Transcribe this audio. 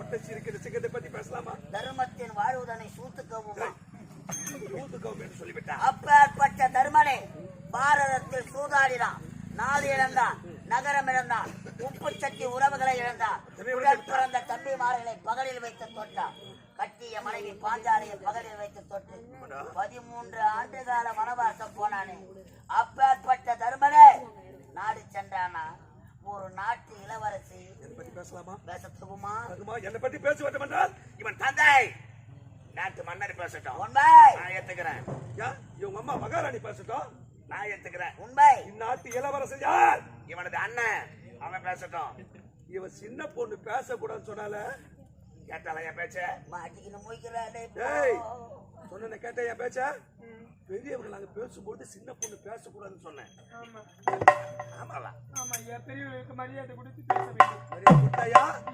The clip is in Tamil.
தொட்ட சிரிக்கிற சிக்கத்தை பத்தி பேசலாமா? தர்மத்தின் வாழ்வுதனை சூத்துக்கவும் என்று சொல்லிவிட்டார். அப்பேற்பட்ட தர்மனே பாரதத்தில் சூதாடினான், நாடு இழந்தான், நகரம் இழந்தான், உப்பு சட்டி உறவுகளை இழந்தான், உடன் பிறந்த தம்பிமார்களை பகலில் வைத்து தொட்டான், கட்டிய மனைவி பாஞ்சாலைய பகலில் வைத்து தொட்டு 13 ஆண்டு கால வனவாசம் போனானே. அப்பேற்பட்ட தர்மனே நாடு சென்றானா ஒரு நாட்டு இளவரசி பேசலாமா? பேசத்துக்குமா? என்னை பற்றி பேச வேண்டும் என்றால் இவன் தந்தை நாட்டு மன்னர் பேசட்டும், உண்மை நான் ஏத்துக்கிறேன். இவங்க அம்மா மகாராணி பேசட்டும், நான் ஏத்துக்கிறேன். உண்மை இந்நாட்டு இளவரசன் யார்? இவனது அண்ணன், அவன் பேசட்டும். இவன் சின்ன பொண்ணு பேசக்கூடாதுன்னு சொன்னால கேட்டால என் பேச்ச மாட்டிக்கின்னு மூய்க்கிறானே. சொன்ன கேட்ட என் பேச்ச பெரியவர்கள் நாங்க பேசும்போது சின்ன பொண்ணு பேசக்கூடாதுன்னு சொன்னேன். ஆமாவா? ஆமா, பெரியவர்களுக்கு மரியாதை கொடுத்து பேச வேண்டும்.